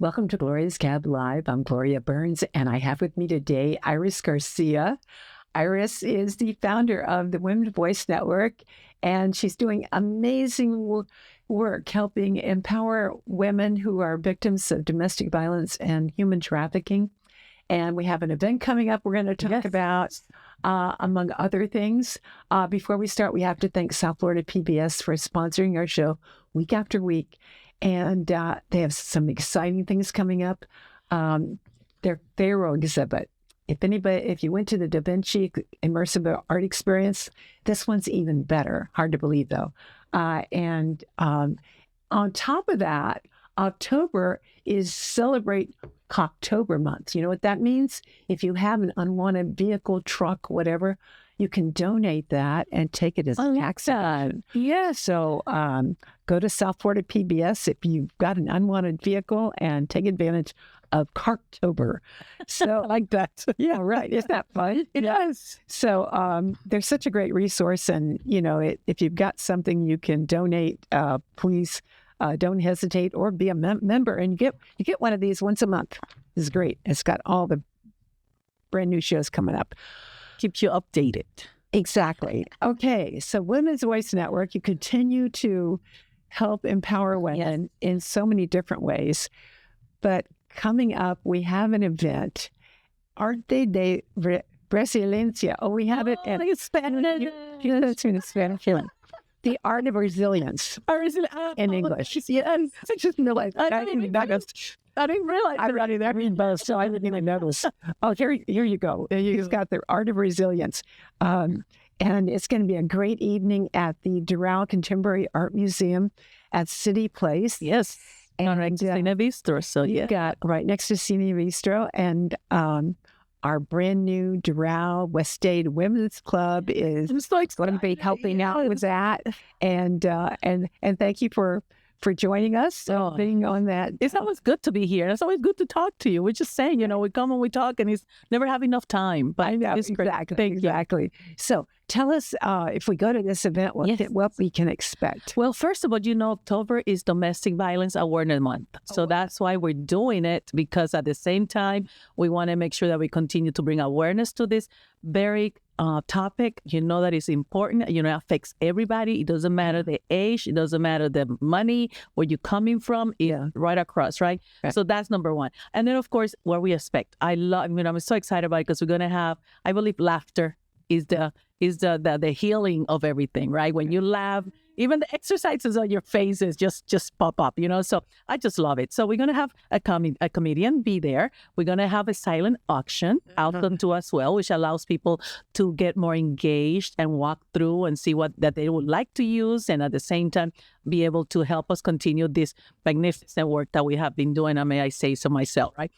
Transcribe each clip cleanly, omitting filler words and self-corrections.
Welcome to Gloria's Cab Live. I'm Gloria Burns, and I have with me today Iris Garcia. Iris is the founder of the Women's Voice Network, and she's doing amazing work helping empower women who are victims of domestic violence and human trafficking. And we have an event coming up we're going to talk about, among other things. Before we start, we have to thank South Florida PBS for sponsoring our show week after week. And they have some exciting things coming up. Their Pharaoh exhibit. If you went to the Da Vinci immersive art experience, this one's even better. Hard to believe, though. And on top of that, October is Celebrate Cocktober month. You know what that means? If you have an unwanted vehicle, truck, whatever, you can donate that and take it as a tax exemption. Yeah. So go to South Florida PBS if you've got an unwanted vehicle and take advantage of Cocktober. So I like that. Yeah, right. Isn't that fun? It is. So there's such a great resource, and if you've got something you can donate, please don't hesitate or be a member, and you get one of these once a month. This is great. It's got all the brand new shows coming up. Keeps you updated. Exactly. Okay. So Women's Voice Network, you continue to help empower women in so many different ways. But coming up, we have an event, Arte de Resiliencia. Oh, we have it in Spanish. In Spanish. The Art of Resilience in English. Yes. I just realized. I didn't realize. I'm running that read both, so I didn't even notice. Oh, here you go. He's got the Art of Resilience. And it's going to be a great evening at the Doral Contemporary Art Museum at City Place. Yes. And right next to Cine Bistro. So you got right next to Cine Bistro. And our brand new Doral West-Dade Women's Club is going to be helping out with that. And thank you for joining us, being on that. It's always good to be here. It's always good to talk to you. We're just saying, we come and we talk, and it's never have enough time. But I know, exactly. So tell us, if we go to this event, what we can expect. Well, first of all, October is Domestic Violence Awareness Month. So that's why we're doing it, because at the same time, we want to make sure that we continue to bring awareness to this very topic. That is important. It affects everybody. It doesn't matter the age. It doesn't matter the money, where you're coming from. Right across, right? So that's number one. And then, of course, what we expect. I'm so excited about it, because we're going to have, I believe, laughter is the healing of everything, right? When you laugh, even the exercises on your faces just pop up, So I just love it. So we're going to have a comedian be there. We're going to have a silent auction out onto as well, which allows people to get more engaged and walk through and see what that they would like to use, and at the same time be able to help us continue this magnificent work that we have been doing. And may I say so myself, right?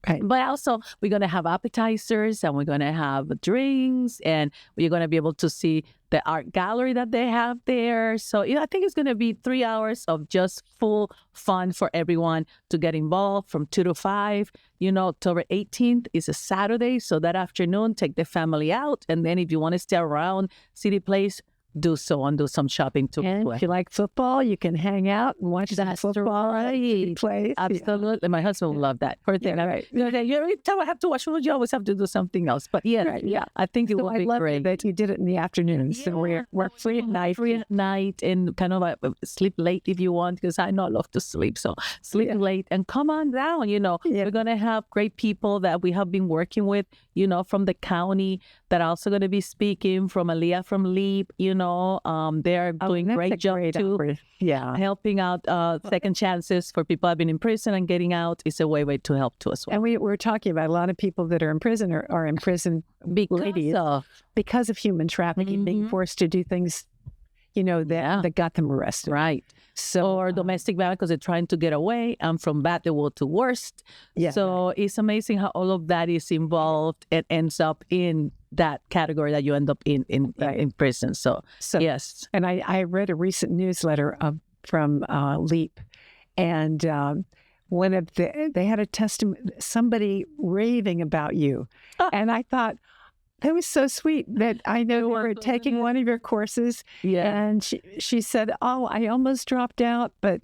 Right. But also, we're going to have appetizers, and we're going to have drinks, and we're going to be able to see the art gallery that they have there. So I think it's going to be 3 hours of just full fun for everyone to get involved from 2 to 5. October 18th is a Saturday. So that afternoon, take the family out. And then if you want to stay around City Place, do so, and do some shopping too. And if you like football, you can hang out and watch that football. Play. Absolutely. Yeah. My husband will love that. Right. Every time I have to watch football, you always have to do something else. But I think it will be great. That you did it in the afternoon. So we're free at night. Free at night, and kind of sleep late if you want, because I know I love to sleep. So sleep late and come on down. We're going to have great people that we have been working with, from the county, that are also going to be speaking, from Aaliyah from LEAP, they're doing great job too. Helping out second chances for people who have been in prison and getting out is a way to help too as well. And we're talking about a lot of people that are in prison or are in prison because of human trafficking, being forced to do things, that got them arrested. Right. So, or domestic violence, because they're trying to get away, and from bad to worst. Yeah. So it's amazing how all of that is involved and ends up in that category that you end up in prison. So yes. And I read a recent newsletter from LEAP, and they had a testimony, somebody raving about you, and I thought, that was so sweet that I know we were taking one of your courses, and she said, "Oh, I almost dropped out, but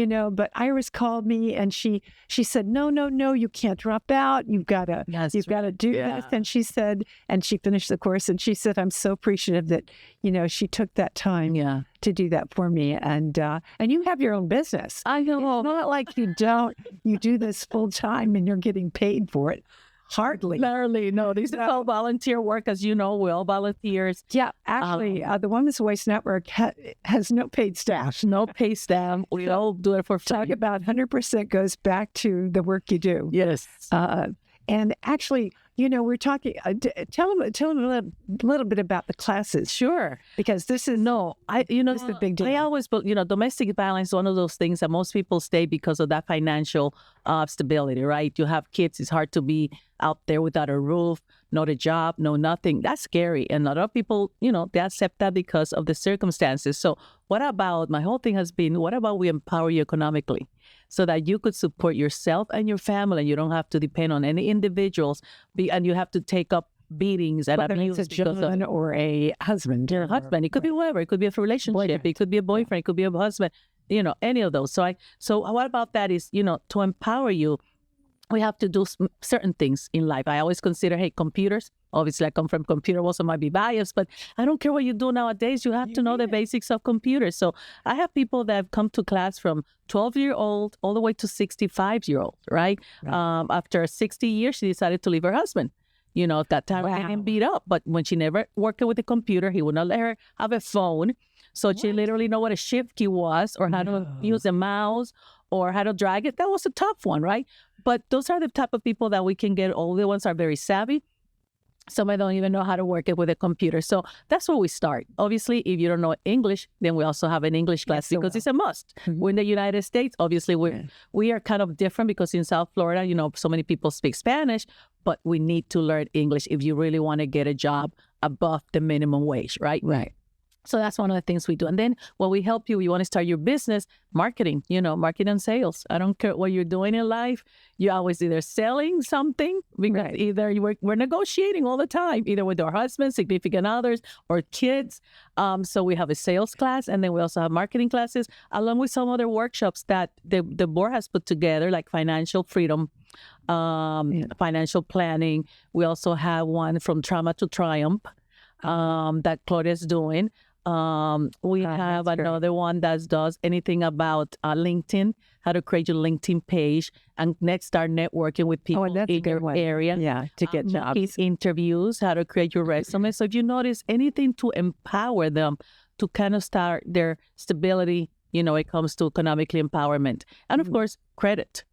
but Iris called me and she said, no, you can't drop out. You've got to do this. And she said, and she finished the course and she said, I'm so appreciative that, she took that time to do that for me. And you have your own business. I know. It's not like you do this full time and you're getting paid for it. Hardly. Literally, no. This is all volunteer work, as you know. We're all volunteers. Yeah, actually, the Women's Voice Network has no paid staff. No paid staff. We all do it for free. Talk about 100% goes back to the work you do. Yes. And actually, we're talking. Tell them a little bit about the classes. Sure. Because this is this is a big deal. I always, domestic violence is one of those things that most people stay because of that financial stability, right? You have kids. It's hard to be out there without a roof, not a job, no nothing. That's scary. And a lot of people, they accept that because of the circumstances. So my whole thing has been, what about we empower you economically so that you could support yourself and your family? You don't have to depend on any individuals and you have to take up beatings and abuse. It's a gentleman or a husband. Your husband. It could be whoever. It could be a relationship. It could be a boyfriend. It could be a husband. Any of those. So what about that is, to empower you, we have to do certain things in life. I always consider, computers. Obviously, I come from computer, also might be biased, but I don't care what you do nowadays. You have to know the basics of computers. So I have people that have come to class from 12-year-old all the way to 65-year-old, right? After 60 years, she decided to leave her husband. At that time, getting beat up. But when she never worked with a computer, he would not let her have a phone. So she literally know what a shift key was or how to use a mouse or how to drag it. That was a tough one, right? But those are the type of people that we can get. All the ones are very savvy. Some don't even know how to work it with a computer. So that's where we start. Obviously, if you don't know English, then we also have an English class because it's a must. Mm-hmm. We're in the United States. Obviously, we are kind of different because in South Florida, so many people speak Spanish, but we need to learn English if you really want to get a job above the minimum wage, right? Right. So that's one of the things we do. And then when we help you want to start your business, marketing, marketing and sales. I don't care what you're doing in life. You're always either selling something because either we're negotiating all the time, either with our husbands, significant others, or kids. So we have a sales class, and then we also have marketing classes, along with some other workshops that the board has put together, like financial freedom, financial planning. We also have one from Trauma to Triumph that Claudia's doing. We have another one that does anything about LinkedIn, how to create your LinkedIn page, and next start networking with people in your area. To get jobs. Interviews, how to create your resume. So if you notice anything to empower them to kind of start their stability, it comes to economically empowerment. And of course, credit.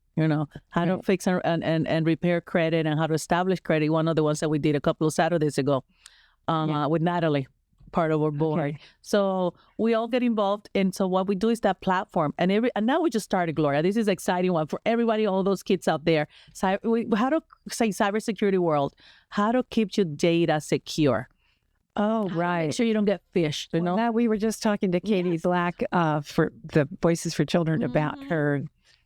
How to fix and repair credit and how to establish credit. One of the ones that we did a couple of Saturdays ago with Natalie, part of our board. Okay. So we all get involved. And so what we do is that platform. And now we just started, Gloria. This is an exciting one for everybody, all those kids out there. How to say cybersecurity world, how to keep your data secure. Oh, right. Make sure you don't get phished. Now we were just talking to Katie Black for the Voices for Children about her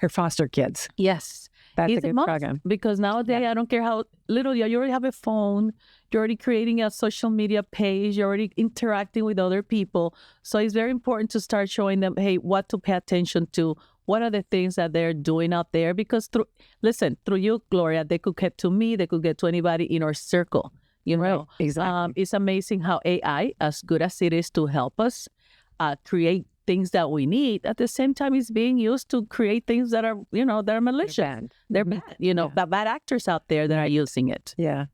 foster kids. Yes. That's a good program. Because nowadays, I don't care how little you already have a phone, you're already creating a social media page, you're already interacting with other people. So it's very important to start showing them, hey, what to pay attention to, what are the things that they're doing out there. Because through you, Gloria, they could get to me, they could get to anybody in our circle. Right. Exactly. It's amazing how AI, as good as it is to help us create things that we need, at the same time is being used to create things that are, that are malicious. They're bad. The bad actors out there that are using it. Yeah.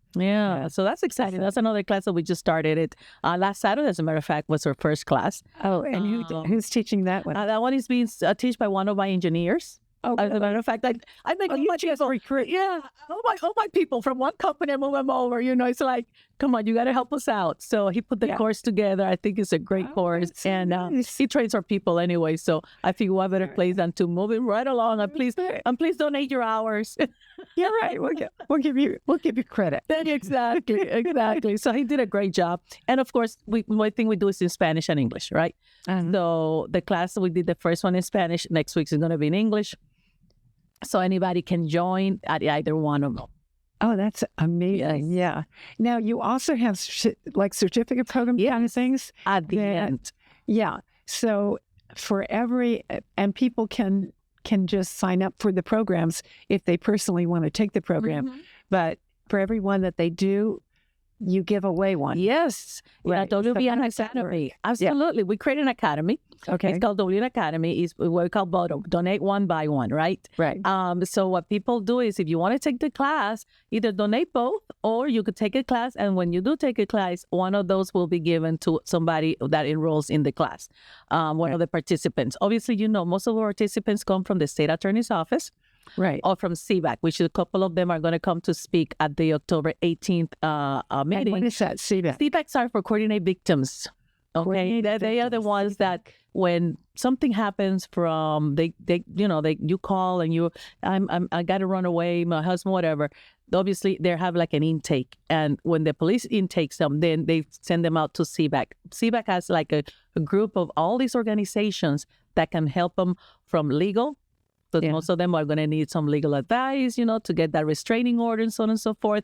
So that's exciting. That's another class that we just started it last Saturday, as a matter of fact, was our first class. Oh, and who's teaching that one? That one is being taught by one of my engineers. Oh, as a matter of fact, I make all my people recruit. Yeah, all my people from one company and move them over. It's like, come on, you got to help us out. So he put the course together. I think it's a great course, and he trains our people anyway. So I think what better place than to move it right along. And please donate your hours. Yeah, right. We'll give you credit. Exactly. So he did a great job. And of course, one thing we do is in Spanish and English, right? So the class we did, the first one in Spanish. Next week is going to be in English. So anybody can join at either one of them. Oh, that's amazing. Yes. Yeah. Now, you also have certificate program kind of things. At the end. Yeah. So for and people can can just sign up for the programs if they personally want to take the program. But for every one that they do, you give away one. Yes. Right. WBN Academy. Absolutely. We created an academy. Okay. It's called WBN Academy. It's what we call BOTO, donate one, buy one, right? Right. So what people do is if you want to take the class, either donate both or you could take a class. And when you do take a class, one of those will be given to somebody that enrolls in the class, one of the participants. Obviously, most of our participants come from the state attorney's office. Right. Or from CBAC, which a couple of them are going to come to speak at the October 18th meeting. And what is that, CBAC? CBACs are for coordinate victims. Okay, they are the ones that when something happens from you call and I got to run away, my husband, whatever. Obviously, they have like an intake, and when the police intakes them, then they send them out to CBAC. CBAC has like a group of all these organizations that can help them from legal. So most of them are going to need some legal advice, to get that restraining order and so on and so forth.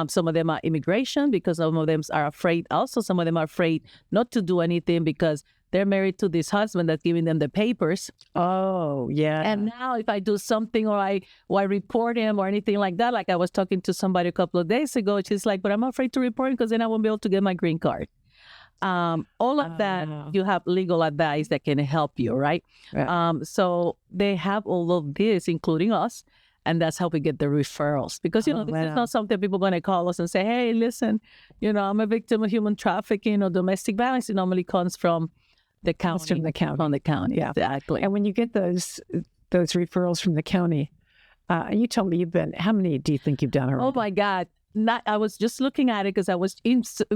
Some of them are immigration because some of them are afraid. Also, some of them are afraid not to do anything because they're married to this husband that's giving them the papers. Oh, yeah. And now if I do something or I report him or anything like that, like I was talking to somebody a couple of days ago, she's like, but I'm afraid to report him because then I won't be able to get my green card. All of that, you have legal advice that can help you, right? So they have all of this, including us, and that's how we get the referrals. Because, this is not something people are going to call us and say, hey, listen, I'm a victim of human trafficking or domestic violence. It normally comes from the county. From the county. From the county, yeah. Exactly. And when you get those referrals from the county, you told me how many do you think you've done already? Oh, my God. I was just looking at it because I was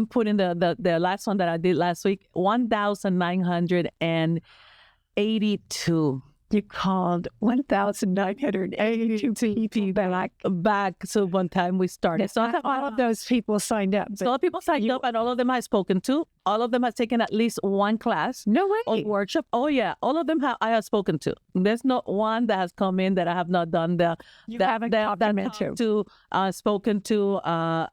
putting the last one that I did last week, 1,982. You called 1,982 people back. So one time we started. So all of those people signed up. So all people signed up, and all of them I've spoken to. All of them have taken at least one class. No way. Or workship. Oh yeah, all of them I have spoken to. There's not one that has come in that I have not done spoken to,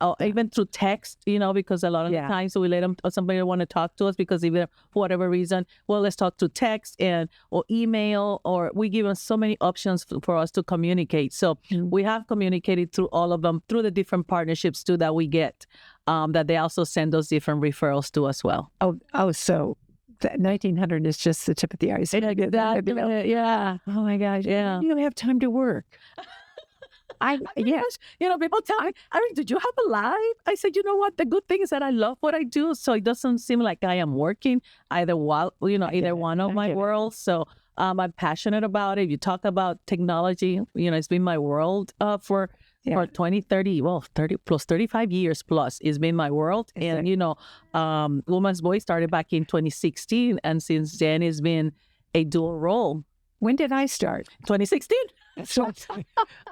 or even through text. Because a lot of the times we let them or somebody want to talk to us because even for whatever reason, well, let's talk through text or email, or we give them so many options for us to communicate. So we have communicated through all of them through the different partnerships too that we get. That they also send those different referrals to as well. So that 1,900 is just the tip of the iceberg. Yeah. Oh my gosh. Yeah. You don't have time to work. Yes. People tell me, Iris, did you have a life? I said, you know what? The good thing is that I love what I do, so it doesn't seem like I am working either one of my worlds. So I'm passionate about it. You talk about technology. It's been my world for 20, 30, 35 years plus. It's been my world. Exactly. And, Woman's Voice started back in 2016. And since then, it's been a dual role. When did I start? 2016. So I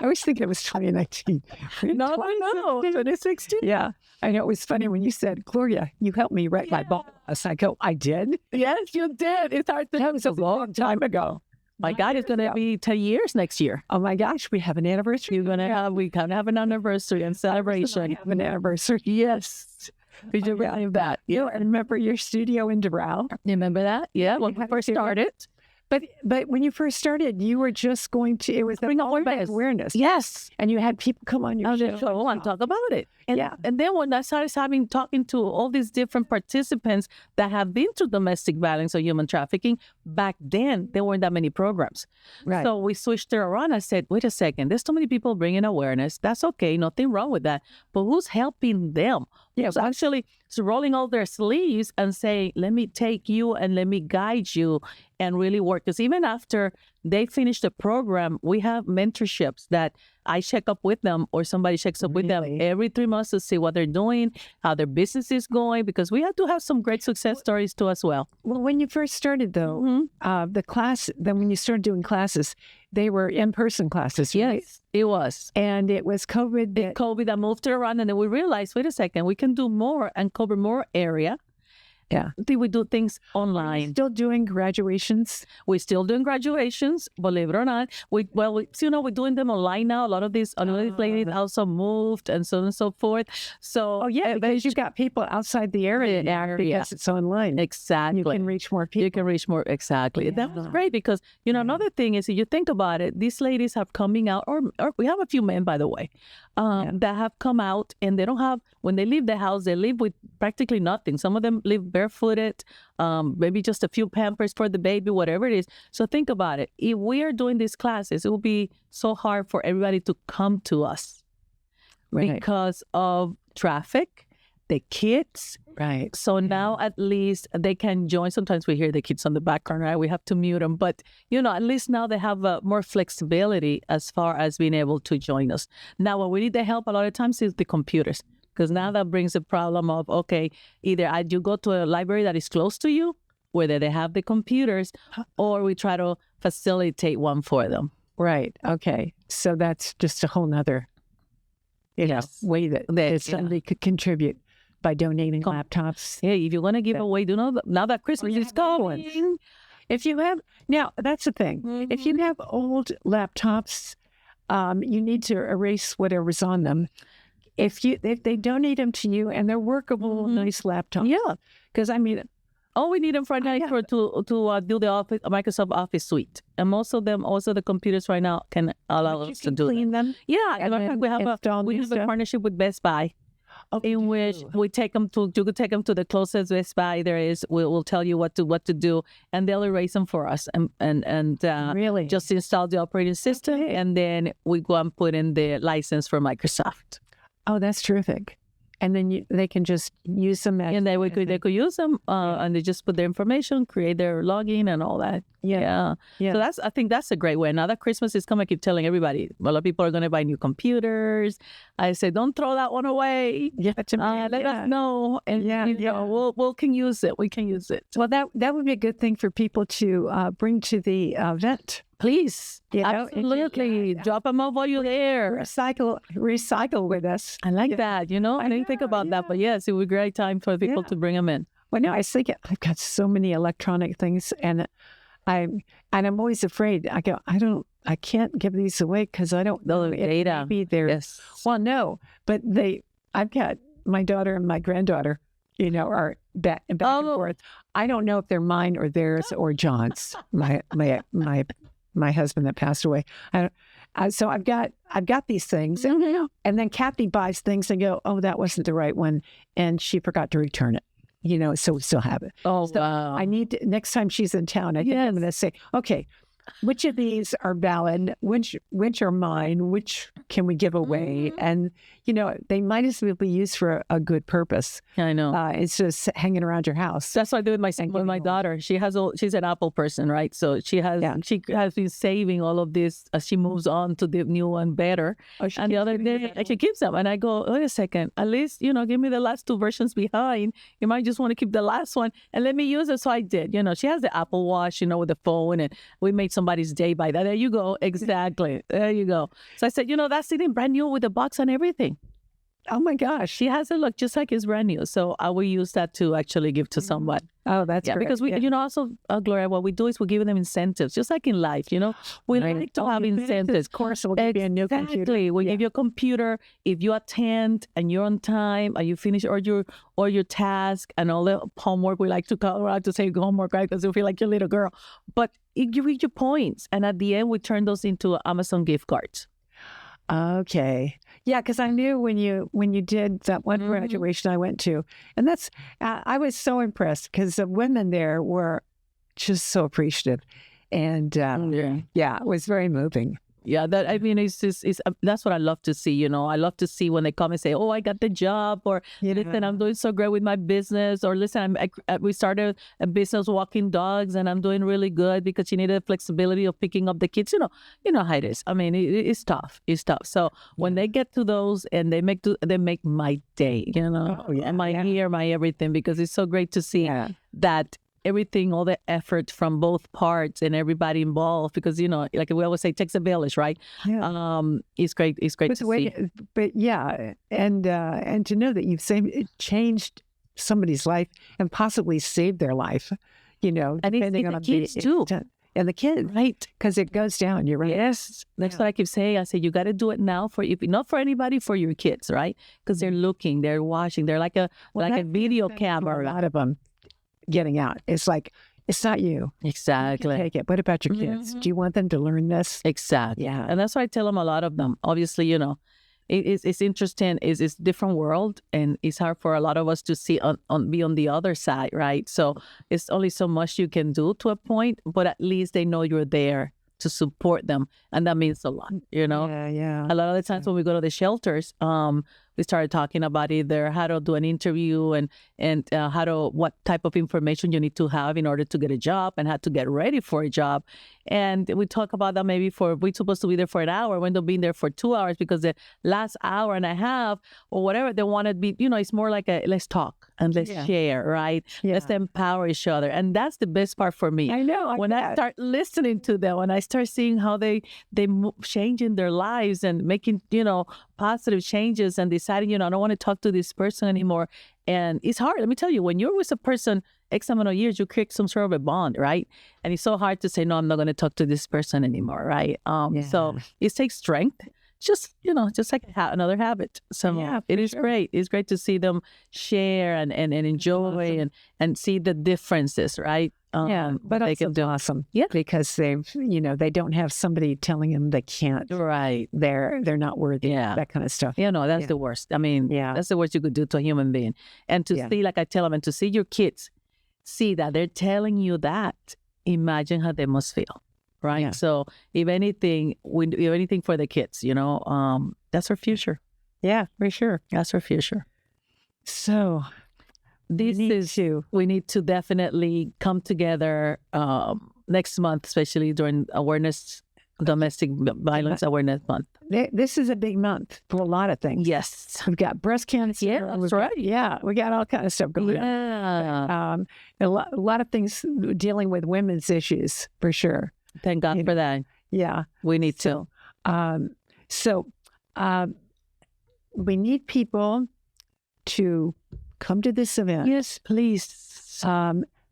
was thinking it was 2019. No, 2016. Yeah. I know it was funny when you said, Gloria, you helped me write my boss. I go, I did? Yes, you did. It's hard to. That was a long time ago. My God, it's going to be 10 years next year. Oh my gosh, we have an anniversary. We kind of have an anniversary and celebration. We have an anniversary. Yes. Did you remember that? Yeah. And remember your studio in Doral? You remember that? Yeah, when we first started. But when you first started, you were just going to, it was bring awareness. Yes. And you had people come on your show and talk about it. And, yeah. And then when I started talking to all these different participants that have been through domestic violence or human trafficking, back then, there weren't that many programs. Right. So we switched it around. I said, wait a second, there's so many people bringing awareness. That's okay. Nothing wrong with that. But who's helping them? Yeah. Who's actually rolling all their sleeves and saying, let me take you and let me guide you and really work. Because even after they finish the program, we have mentorships that I check up with them or somebody checks up with them every 3 months to see what they're doing, how their business is going, because we have to have some great success stories too as well. Well, when you first started though, the class, then when you started doing classes, they were in-person classes, right? Yes, it was. And it was COVID that moved it around, and then we realized, wait a second, we can do more and cover more area. Yeah. I think we do things online. Still doing graduations? We're still doing graduations, believe it or not. We're doing them online now. A lot of these ladies also moved and so on and so forth. So, because you've got people outside the area now because it's online. Exactly. You can reach more people. You can reach more, exactly. That was great because, another thing is, if you think about it, these ladies have coming out, or we have a few men, by the way, that have come out, and they don't have, when they leave the house, they leave with practically nothing. Some of them live barefooted, maybe just a few Pampers for the baby, whatever it is. So think about it. If we are doing these classes, it will be so hard for everybody to come to us because of traffic, the kids. Right. So now at least they can join. Sometimes we hear the kids on the background, right? We have to mute them. But, at least now they have more flexibility as far as being able to join us. Now, what we need the help a lot of times is the computers. Because now that brings the problem of, okay, either you go to a library that is close to you, whether they have the computers, or we try to facilitate one for them. Right. Okay. So that's just a whole nother, way that somebody could contribute by donating laptops. Hey, if you want to give away, now that Christmas is coming. If you have, now that's the thing. Mm-hmm. If you have old laptops, you need to erase whatever's on them. If they donate them to you and they're workable, nice laptops. Yeah. Because we need them for to do the Microsoft Office suite. And most of them, also the computers right now can allow us to do clean them. Yeah. And we have a partnership with Best Buy. In which we take them you could take them to the closest Best Buy there is. We'll tell you what to do, and they'll erase them for us, and really just install the operating system, and then we go and put in the license for Microsoft. Oh, that's terrific. And then they can just use them. And they could use them, and they just put their information, create their login, and all that. Yeah. So I think that's a great way. Now that Christmas is coming, I keep telling everybody, a lot of people are going to buy new computers. I say, don't throw that one away. Let us know, and we can use it. We can use it. Well, that would be a good thing for people to bring to the event. Please, absolutely. Drop them off while you're there. Recycle with us. I like that. I didn't think about that, but yes, it would be a great time for people to bring them in. Well, no, I think I've got so many electronic things, and I'm always afraid. I go, I can't give these away because I don't know the data. Maybe they're well, no, but I've got my daughter and my granddaughter, are back and forth. I don't know if they're mine or theirs or John's. My husband that passed away. So I've got these things, and then Kathy buys things and go, oh, that wasn't the right one, and she forgot to return it. So we still have it. Oh, so wow. I need to, next time she's in town, I think I'm going to say, okay, which of these are valid? Which are mine? Which can we give away? And, they might as well be used for a good purpose. I know. It's just hanging around your house. That's what I do with my daughter. She's an Apple person, right? So she has been saving all of this as she moves on to the new one better. And the other day, she keeps them. And I go, wait a second, at least, give me the last two versions behind. You might just want to keep the last one and let me use it. So I did. She has the Apple Watch, with the phone, and we made somebody's day by that. There you go. Exactly. There you go. So I said, that's sitting brand new with the box and everything. Oh my gosh. She has it look just like it's brand new. So I will use that to actually give to someone. Oh, that's great. Because we, also, Gloria, what we do is we give them incentives, just like in life, we like to have incentives. Of course, we'll give you a new computer. Exactly. We give you a computer if you attend and you're on time and you finish all your task and all the homework. We like to call around to say homework, right? Because you feel like you're a little girl. But it gives you points. And at the end, we turn those into Amazon gift cards. Okay. Yeah, because I knew when you did that one graduation I went to, and that's I was so impressed because the women there were just so appreciative, and it was very moving. Yeah, that's what I love to see. I love to see when they come and say, "Oh, I got the job," or "Listen, I'm doing so great with my business," or "Listen, we started a business walking dogs, and I'm doing really good because she needed flexibility of picking up the kids." You know how it is. I mean, it's tough. It's tough. So when they get to those and they make my day. My everything, because it's so great to see that. Everything, all the effort from both parts and everybody involved, because like we always say, it takes a village, right? Yeah. It's great. It's great to see. But and to know that you've changed somebody's life and possibly save their life, And depending it's on the kids too. extent. And the kid, Right. because it goes down. You're right. Yes. That's what I keep saying. I say, you got to do it now not for anybody, for your kids, right? Because they're looking, they're watching. They're like a video camera. A lot of them getting out. It's like, it's not you. Exactly. You can take it. What about your kids? Do you want them to learn this? Exactly. Yeah. And that's why I tell them, a lot of them. Obviously, it's interesting. It's different world, and it's hard for a lot of us to see be on the other side, right? So it's only so much you can do to a point, but at least they know you're there to support them, and that means a lot. Yeah. A lot of the times when we go to the shelters, we started talking about either how to do an interview and what type of information you need to have in order to get a job and how to get ready for a job. And we talk about that maybe we're supposed to be there for an hour, we end up being there for 2 hours because the last hour and a half or whatever they want to be, it's more like let's talk and let's share, right? Yeah. Let's empower each other. And that's the best part for me. I know. When I start listening to them, when I start seeing how they changing their lives and making, positive changes and deciding, I don't want to talk to this person anymore. And it's hard. Let me tell you, when you're with a person X amount of years, you create some sort of a bond, right? And it's so hard to say, no, I'm not going to talk to this person anymore, right? So it takes strength. Just like another habit. So it is great. It's great to see them share and enjoy and see the differences, right? But they can do awesome. Yeah, because they don't have somebody telling them they can't. Right. They're not worthy. Yeah, that kind of stuff. That's the worst. I mean, that's the worst you could do to a human being. And to see, like I tell them, and to see your kids see that they're telling you that, imagine how they must feel. Right. Yeah. So if anything, we do anything for the kids, that's our future. Yeah, for sure. That's our future. So we need to definitely come together next month, especially during Domestic Violence Awareness Month. This is a big month for a lot of things. Yes. We've got breast cancer. Yeah, that's right. We got all kind of stuff going on. A lot of things dealing with women's issues, for sure. Thank God for that. Yeah. We need to. We need people to come to this event. Yes, please.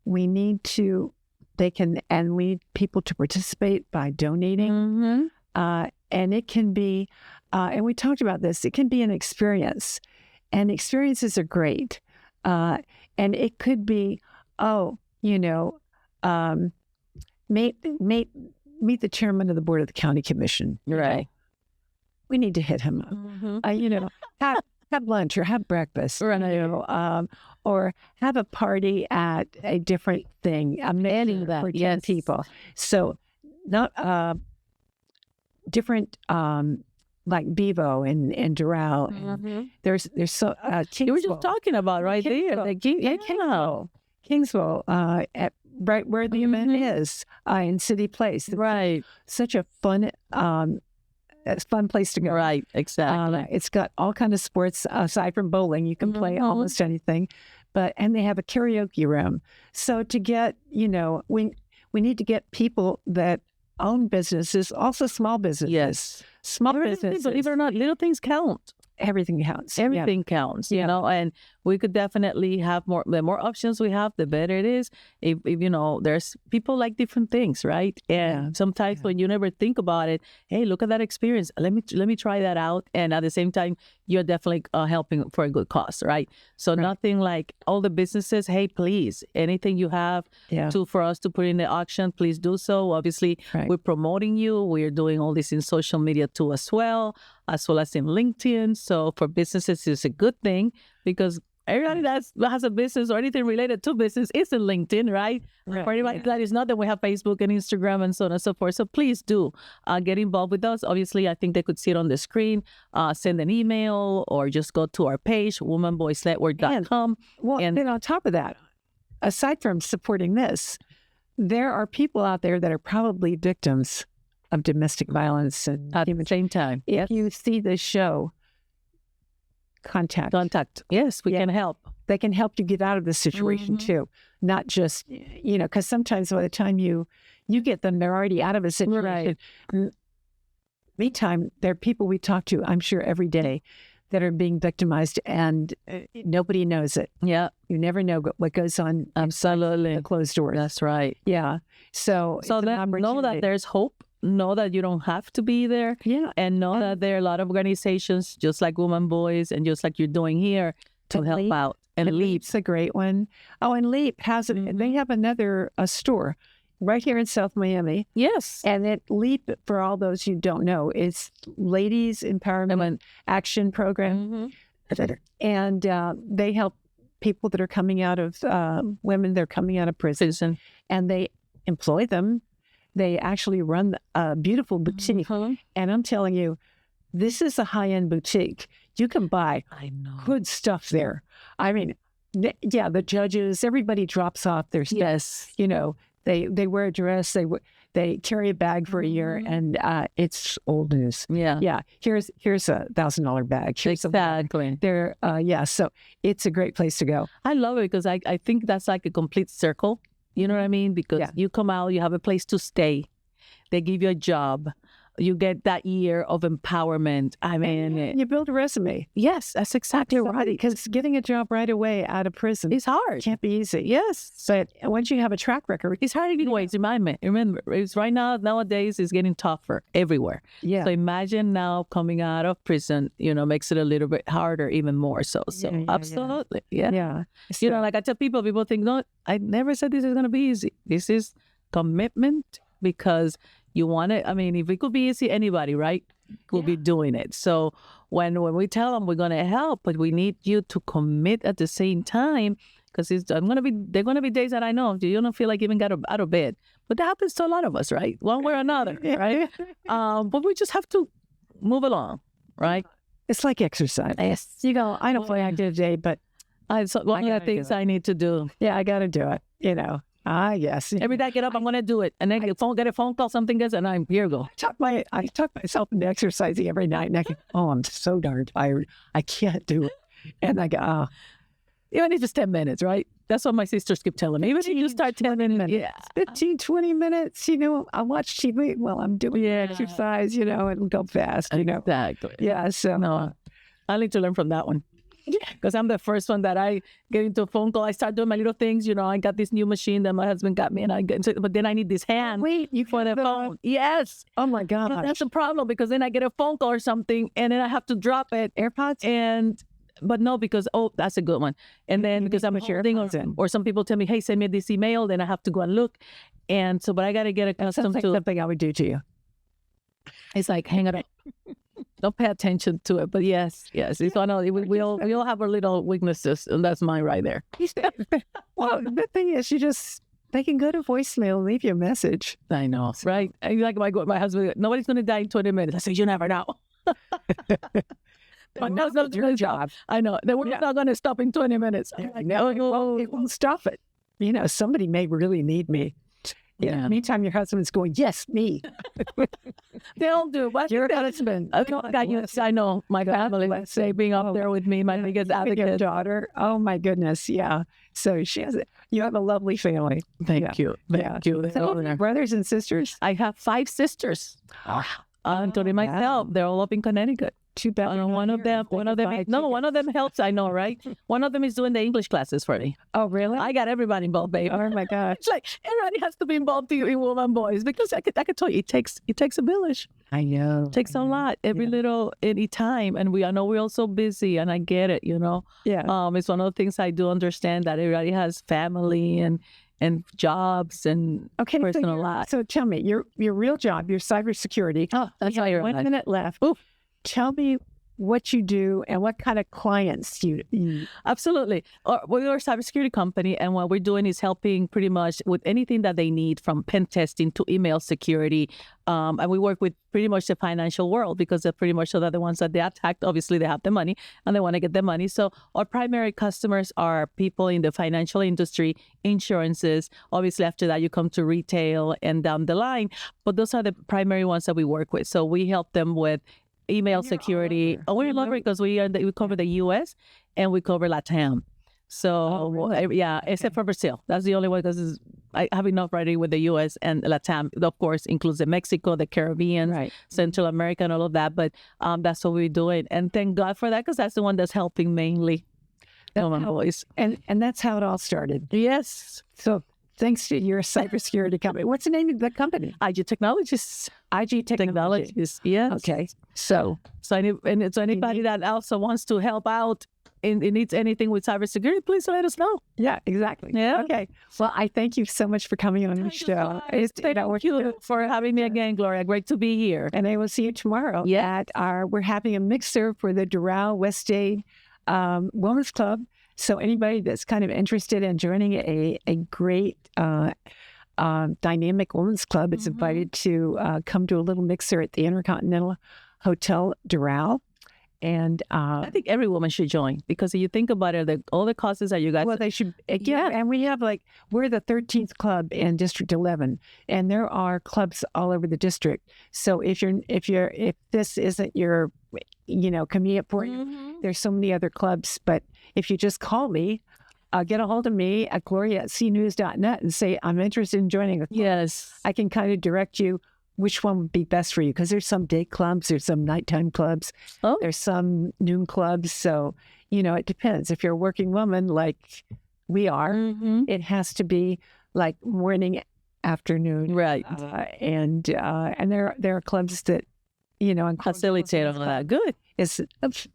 We need people to participate by donating. Mm-hmm. And it can be, and we talked about this, it can be an experience. And experiences are great. And it could be, meet the chairman of the board of the county commission. Right. We need to hit him up. Mm-hmm. Have lunch or have breakfast. Right. Or have a party at a different thing. I'm adding that for 10 people. So not different like Bevo and Doral. Mm-hmm. There's so Kingsville. You were just talking about right there. Kingsville, at right where the event is, in City Place. Right. Such a fun place to go. Right, exactly. It's got all kinds of sports aside from bowling. You can play almost anything, and they have a karaoke room. So to get, we need to get people that own businesses, also small businesses. Yes, small businesses. Believe it or not, little things count. Everything counts. Everything counts, and we could definitely have more. The more options we have, the better it is. If there's people like different things, right? And sometimes when you never think about it, hey, look at that experience. Let me try that out. And at the same time, you're definitely helping for a good cause, right? So nothing like all the businesses. Hey, please, anything you have for us to put in the auction, please do so. Obviously, we're promoting you. We're doing all this in social media too, as well as in LinkedIn. So for businesses, it's a good thing because everybody that has a business or anything related to business is in LinkedIn, right? For anybody that is not, then we have Facebook and Instagram and so on and so forth. So please do get involved with us. Obviously, I think they could see it on the screen, send an email, or just go to our page, womanboysnetwork.com. And then on top of that, aside from supporting this, there are people out there that are probably victims of domestic violence and at the same time. If you see this show, contact. Yes, we can help. They can help you get out of this situation too. Not just, because sometimes by the time you get them, they're already out of a situation. Meantime, there are people we talk to, I'm sure every day, that are being victimized, and nobody knows it. Yeah, You never know what goes on absolutely. the closed doors. That's right. Yeah. So So it's an know that opportunity. there's hope. Know that you don't have to be there. Yeah. And know that there are a lot of organizations, just like Women Boys and just like you're doing here, to And help Leap. out. And Leap. Leap's a great one. Oh, and Leap has it. They have another store right here in South Miami. Yes. And it Leap, for all those who don't know, is Ladies Empowerment Action Program. And they help people that are coming out of, women that are coming out of prison. Citizen. And they employ them. They actually run a beautiful boutique. And I'm telling you, this is a high-end boutique. You can buy I know. good stuff there. I mean, yeah, the judges, everybody drops off their stuff. Yes. You know, they wear a dress, they carry a bag for a year, and it's old news. Yeah. Yeah, here's $1,000 bag. Here's Exactly. They're so it's a great place to go. I love it because I think that's like a complete circle. You know what I mean? Because you come out, you have a place to stay. They give you a job. You get that year of empowerment. I mean, And you build a resume. yes, that's exactly right. Because getting a job right away out of prison It's hard. can't be easy. Yes. But once you have a track record, It's hard anyways, remember, it's right now, nowadays, it's getting tougher everywhere. yeah. So imagine now coming out of prison, makes it a little bit harder, even more so. So Yeah. absolutely. Yeah. Yeah. Like I tell people think, no, I never said this is going to be easy. This is commitment because you want it. I mean, if it could be easy, anybody, right, could be doing it. So when we tell them we're going to help, but we need you to commit at the same time, because there are going to be days that I know you don't feel like even got out of bed. But that happens to a lot of us, right? One way or another, right? But we just have to move along, right? It's like exercise. Yes. You go, I don't feel like I did today, but So one of the gotta do things it. I need to do. yeah, I got to do it. Yes. Every day I get up, I'm going to do it. And then get a phone call, something goes, and I'm here go. I talk myself into exercising every night, and I go, oh, I'm so darn tired. I can't do it. And I go, oh, Even if it's 10 minutes, right? That's what my sisters keep telling me. Even if you start 10 minutes. Yeah. 15, 20 minutes, I watch TV while I'm doing exercise, it'll go fast, Exactly. Yeah, so. No, I need to learn from that one. Because I'm the first one that I get into a phone call. I start doing my little things. I got this new machine that my husband got me, but then I need this hand for the phone. Yes. Oh my God. That's the problem, because then I get a phone call or something, and then I have to drop it. AirPods? But no, because, that's a good one. And then because I'm holding, or some people tell me, hey, send me this email, then I have to go and look. And so, but I got to get accustomed to something I would do to you. It's like, hang it up. Don't pay attention to it. But yes. It's one of, we all have our little weaknesses, and that's mine right there. Well, the thing is, they can go to voicemail and leave you a message. I know, right? And like my husband, nobody's going to die in 20 minutes. I say, you never know. But that's not your job. I know. We're not going to stop in 20 minminutes. No, it won't stop it. Somebody may really need me. Yeah. Anytime your husband's going, yes, me. They all do. But Your husband. I know. My family, let's say, being up there with me, my biggest Your advocate. daughter. Oh, my goodness. Yeah. So you have a lovely family. Thank you. Thank you. So, brothers and sisters? I have 5 sisters. Including myself. They're all up in Connecticut. Too bad. One of them helps. I know, right? One of them is doing the English classes for me. Oh, really? I got everybody involved, baby. Oh, my God. It's like everybody has to be involved in Women Boys, because I could tell you it takes a village. I know. It takes a lot any time, and I know we're all so busy, and I get it. Yeah. It's one of the things I do understand, that everybody has family and jobs and personal life. So tell me, your real job, your cybersecurity. Oh, that's how you're 1 right. minute left. Oof. Tell me what you do and what kind of clients you. Absolutely. We're a cybersecurity company, and what we're doing is helping pretty much with anything that they need, from pen testing to email security. And we work with pretty much the financial world, because they're pretty much the ones that they attacked. Obviously, they have the money and they want to get the money. So our primary customers are people in the financial industry, insurances. Obviously, after that, you come to retail and down the line. But those are the primary ones that we work with. So we help them with email security. We're all over, because we cover the U.S. and we cover LATAM. So except for Brazil, that's the only one, because I have enough already with the U.S. and Latam. Of course, includes the Mexico, the Caribbean, Right. Central America, and all of that. But that's what we're doing, and thank God for that, because that's the one that's helping mainly women voice. And that's how it all started. Yes. So thanks to your cybersecurity company. What's the name of the company? IG Technologies. IG Technology. Technologies. Yes. Okay. So anybody that also wants to help out and needs anything with cybersecurity, please let us know. yeah, exactly. Yeah. Okay. Well, I thank you so much for coming on the show. Thank you for having me again, Gloria. Great to be here. And I will see you tomorrow Yeah. at we're having a mixer for the Doral West Dade Women's Club. So anybody that's kind of interested in joining a great dynamic women's club is invited to come to a little mixer at the Intercontinental Hotel Doral. And I think every woman should join, because if you think about it, all the causes that you guys... well, they should. Yeah, and we have we're the 13th club in District 11, and there are clubs all over the district. So if this isn't your, convenient for you, there's so many other clubs. But if you just call me, get a hold of me at gloria@cnews.net and say, I'm interested in joining a club. Yes. I can kind of direct you which one would be best for you, because there's some day clubs, there's some nighttime clubs, there's some noon clubs. So, it depends. If you're a working woman like we are, it has to be like morning, afternoon. Right. And there are clubs that, Facilitate all of that. Good. It's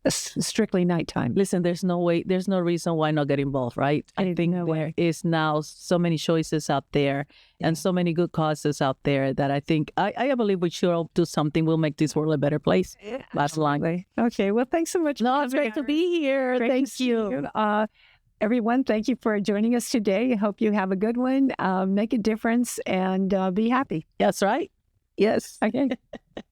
strictly nighttime. Listen, there's no reason why not get involved, right? I think there is now so many choices out there and so many good causes out there that I think, I believe we should all do something. We'll make this world a better place. Last line. Okay. Well, thanks so much. No, it's great to be here. Thank you. Everyone, thank you for joining us today. I hope you have a good one. Make a difference and be happy. That's right. Yes. Okay.